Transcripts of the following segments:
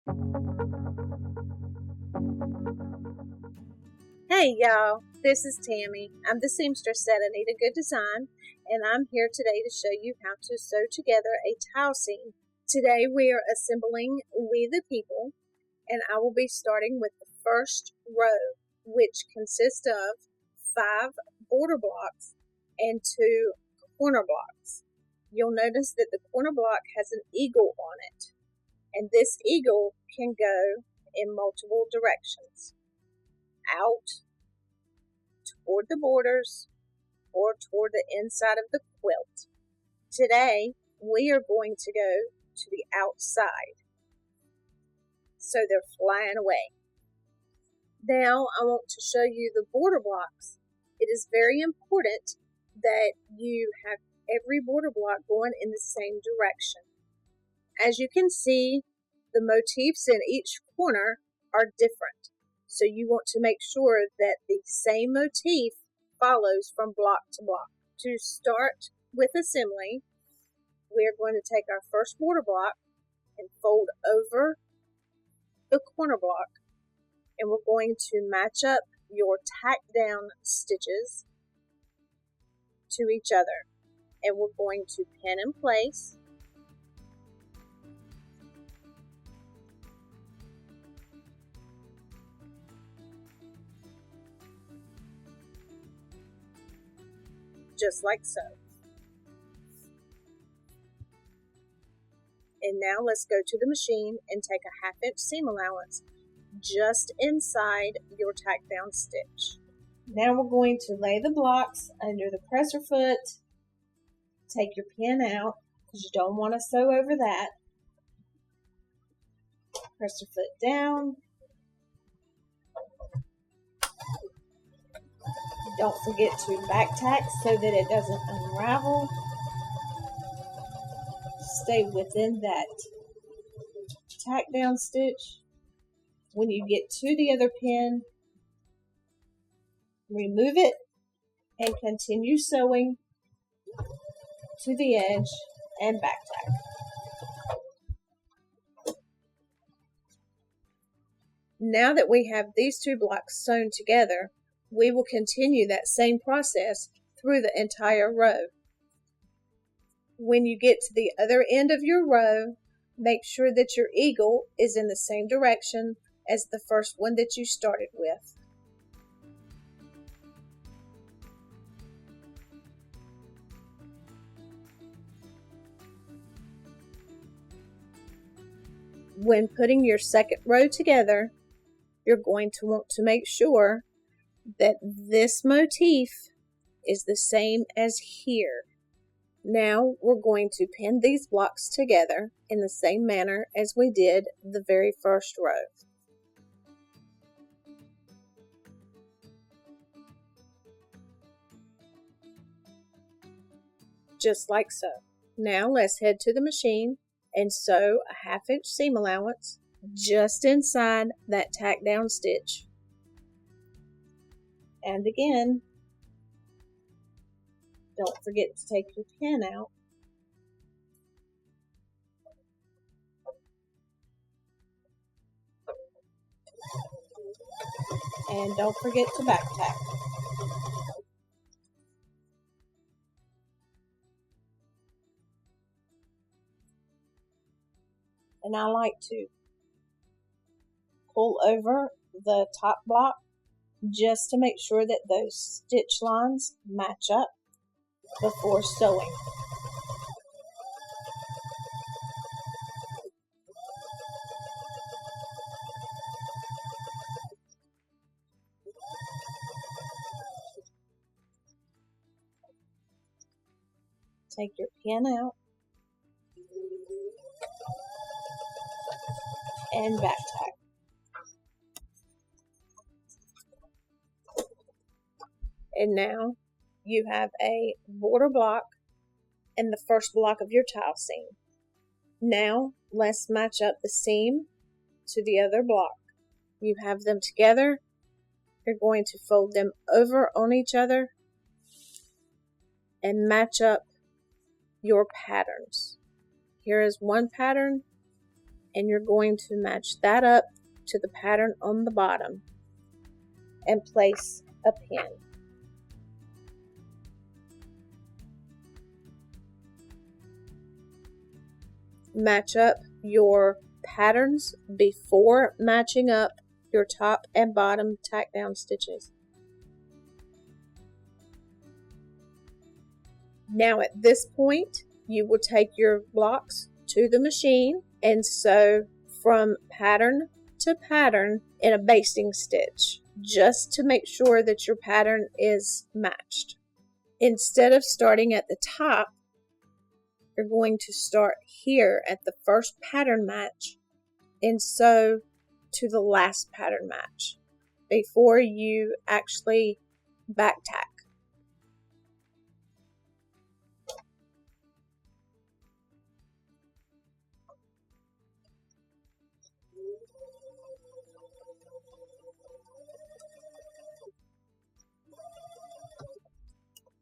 Hey y'all, this is Tammy. I'm the seamstress at Anita Goodesign, and I'm here today to show you how to sew together a tile seam. Today we are assembling We the People, and I will be starting with the first row, which consists of 5 border blocks and 2 corner blocks. You'll notice that the corner block has an eagle on it, and this eagle can go in multiple directions: out, toward the borders, or toward the inside of the quilt. Today, we are going to go to the outside, so they're flying away. Now, I want to show you the border blocks. It is very important that you have every border block going in the same direction. As you can see, the motifs in each corner are different. So you want to make sure that the same motif follows from block to block. To start with assembly, we are going to take our first border block and fold over the corner block, and we're going to match up your tack down stitches to each other, and we're going to pin in place. Just like so. And now let's go to the machine and take a 1/2 inch seam allowance just inside your tack down stitch. Now we're going to lay the blocks under the presser foot. Take your pin out because you don't want to sew over that. Press your foot down. Don't forget to back tack so that it doesn't unravel. Stay within that tack down stitch. When you get to the other pin, remove it and continue sewing to the edge and back tack. Now that we have these 2 blocks sewn together, we will continue that same process through the entire row. When you get to the other end of your row, make sure that your eagle is in the same direction as the first one that you started with. When putting your second row together, you're going to want to make sure that this motif is the same as here. Now we're going to pin these blocks together in the same manner as we did the very first row. Just like so. Now let's head to the machine and sew a 1/2 inch seam allowance just inside that tack down stitch. And again, don't forget to take your pin out. And don't forget to back tack. And I like to pull over the top block just to make sure that those stitch lines match up before sewing. Take your pin out and back tack. And now you have a border block and the first block of your tile seam. Now let's match up the seam to the other block. You have them together. You're going to fold them over on each other and match up your patterns. Here is one pattern and you're going to match that up to the pattern on the bottom and place a pin. Match up your patterns before matching up your top and bottom tack down stitches. Now at this point, you will take your blocks to the machine and sew from pattern to pattern in a basting stitch, just to make sure that your pattern is matched. Instead of starting at the top, you're going to start here at the first pattern match and sew to the last pattern match before you actually back tack.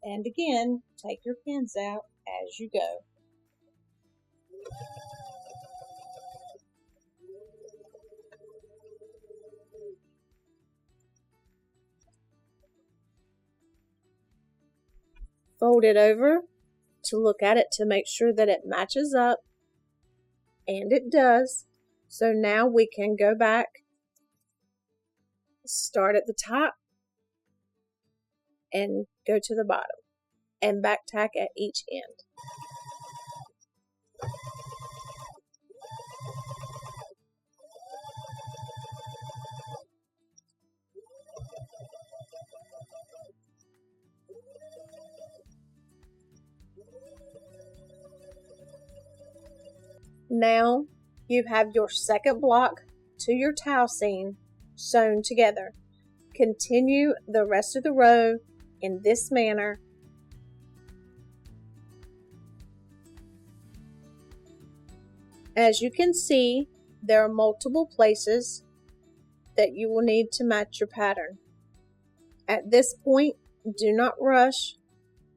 And again, take your pins out as you go. Fold it over to look at it to make sure that it matches up, and it does. So now we can go back, start at the top, and go to the bottom, and back tack at each end. Now you have your second block to your towel seam sewn together. Continue the rest of the row in this manner. As you can see, there are multiple places that you will need to match your pattern. At this point, do not rush.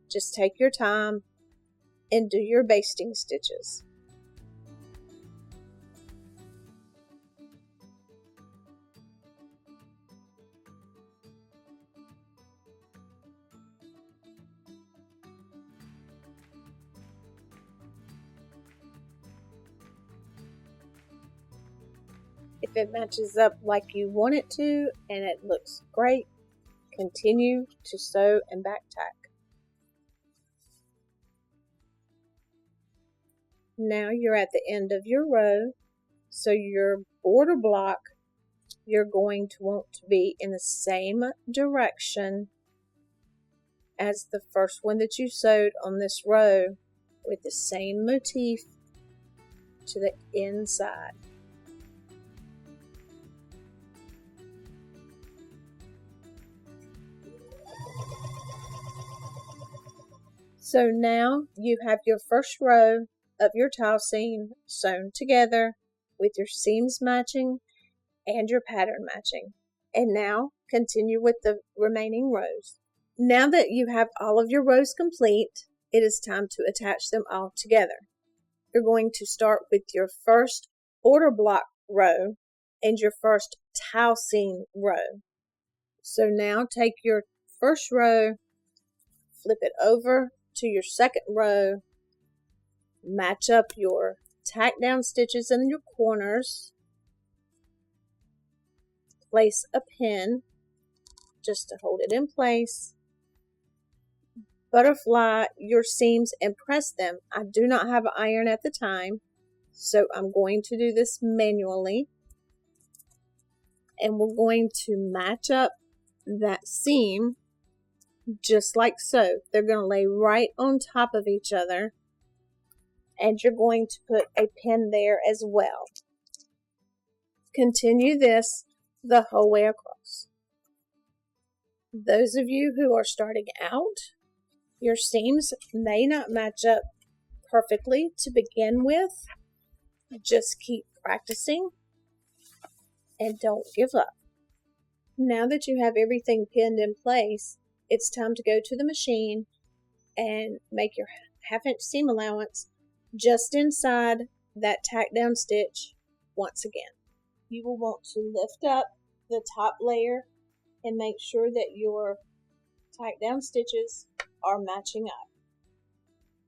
Just take your time and do your basting stitches. If it matches up like you want it to and it looks great, continue to sew and back tack. Now you're at the end of your row, so your border block, you're going to want to be in the same direction as the first one that you sewed on this row, with the same motif to the inside. So now you have your first row of your towel seam sewn together with your seams matching and your pattern matching. And now continue with the remaining rows. Now that you have all of your rows complete, it is time to attach them all together. You're going to start with your first border block row and your first towel seam row. So now take your first row, flip it over to your second row, match up your tack down stitches in your corners, place a pin just to hold it in place, butterfly your seams and press them. I do not have an iron at the time, so I'm going to do this manually, and we're going to match up that seam just like so. They're going to lay right on top of each other, and you're going to put a pin there as well. Continue this the whole way across. Those of you who are starting out, your seams may not match up perfectly to begin with. Just keep practicing and don't give up. Now that you have everything pinned in place, it's time to go to the machine and make your 1/2 inch seam allowance just inside that tack down stitch once again. You will want to lift up the top layer and make sure that your tight down stitches are matching up,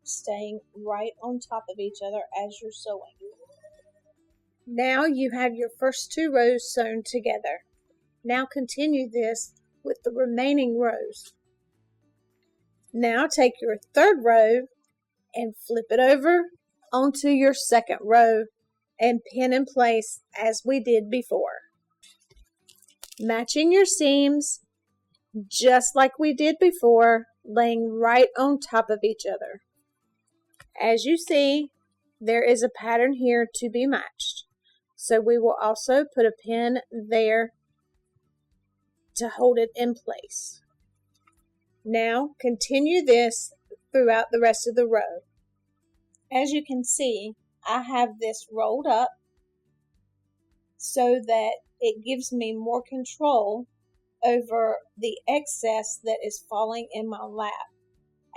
staying right on top of each other as you're sewing. Now you have your first 2 rows sewn together. Now continue this with the remaining rows. Now take your 3rd row and flip it over onto your 2nd row and pin in place as we did before. Matching your seams just like we did before, laying right on top of each other. As you see, there is a pattern here to be matched. So we will also put a pin there to hold it in place. Now continue this throughout the rest of the row. As you can see, I have this rolled up so that it gives me more control over the excess that is falling in my lap.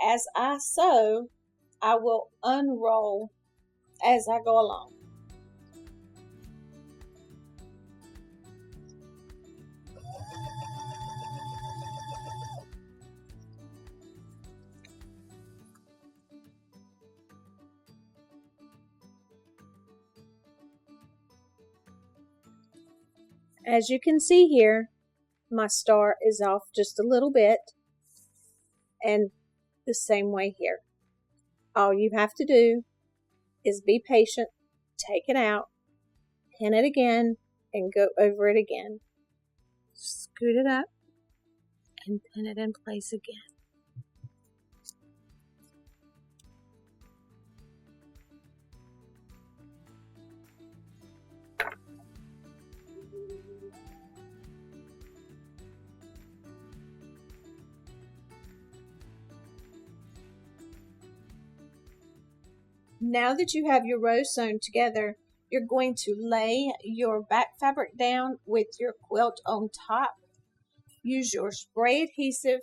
As I sew, I will unroll as I go along. As you can see here, my star is off just a little bit, and the same way here. All you have to do is be patient, take it out, pin it again, and go over it again. Scoot it up and pin it in place again. Now that you have your rows sewn together, you're going to lay your back fabric down with your quilt on top. Use your spray adhesive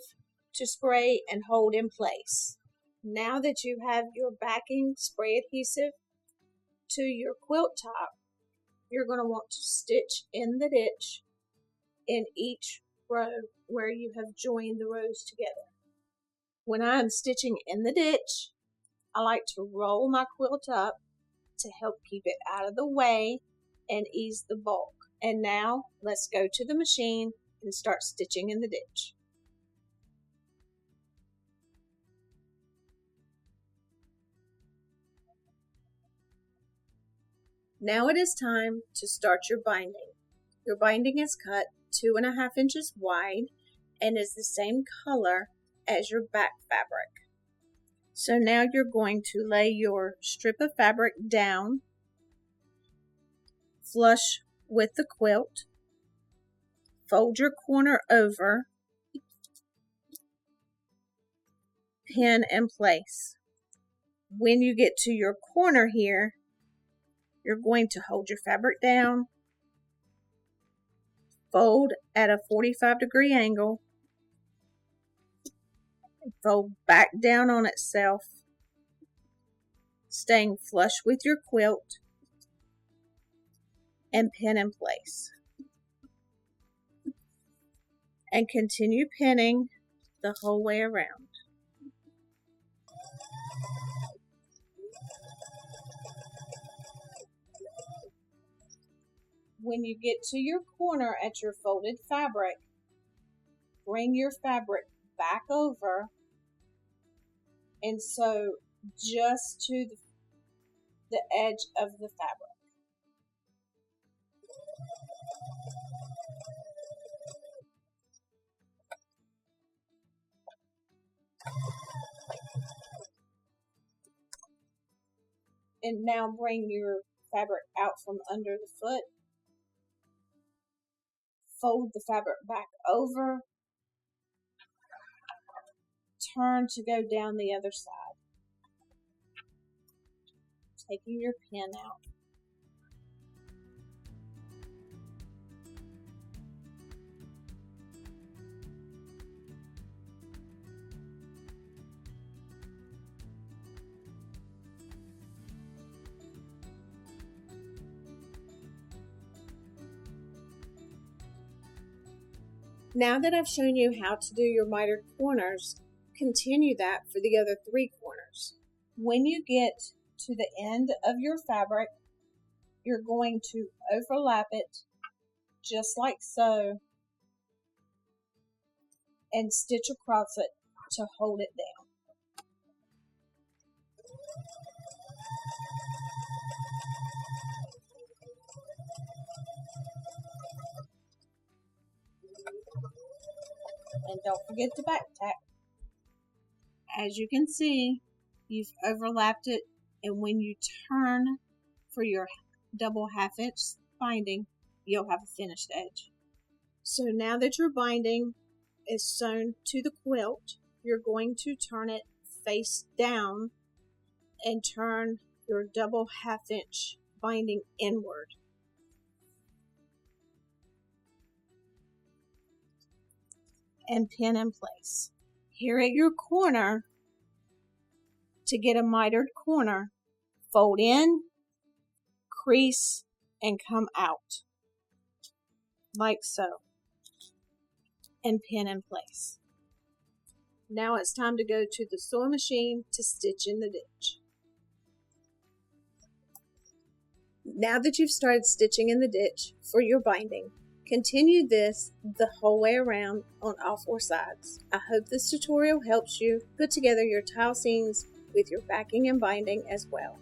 to spray and hold in place. Now that you have your backing spray adhesive to your quilt top, you're going to want to stitch in the ditch in each row where you have joined the rows together. When I am stitching in the ditch, I like to roll my quilt up to help keep it out of the way and ease the bulk. And now let's go to the machine and start stitching in the ditch. Now it is time to start your binding. Your binding is cut 2.5 inches wide and is the same color as your back fabric. So now you're going to lay your strip of fabric down, flush with the quilt, fold your corner over, pin in place. When you get to your corner here, you're going to hold your fabric down, fold at a 45-degree angle, fold back down on itself, staying flush with your quilt, and pin in place. And continue pinning the whole way around. When you get to your corner at your folded fabric, bring your fabric back over and sew just to the edge of the fabric. And now bring your fabric out from under the foot. Fold the fabric back over. Turn to go down the other side. Taking your pin out. Now that I've shown you how to do your mitered corners, continue that for the other 3 corners. When you get to the end of your fabric, you're going to overlap it just like so and stitch across it to hold it down. And don't forget to back tack. As you can see, you've overlapped it, and when you turn for your double 1/2 inch binding, you'll have a finished edge. So now that your binding is sewn to the quilt, you're going to turn it face down and turn your double 1/2 inch binding inward. And pin in place. Here at your corner, to get a mitered corner, fold in, crease, and come out, like so, and pin in place. Now it's time to go to the sewing machine to stitch in the ditch. Now that you've started stitching in the ditch for your binding, continue this the whole way around on all 4 sides. I hope this tutorial helps you put together your tile seams with your backing and binding as well.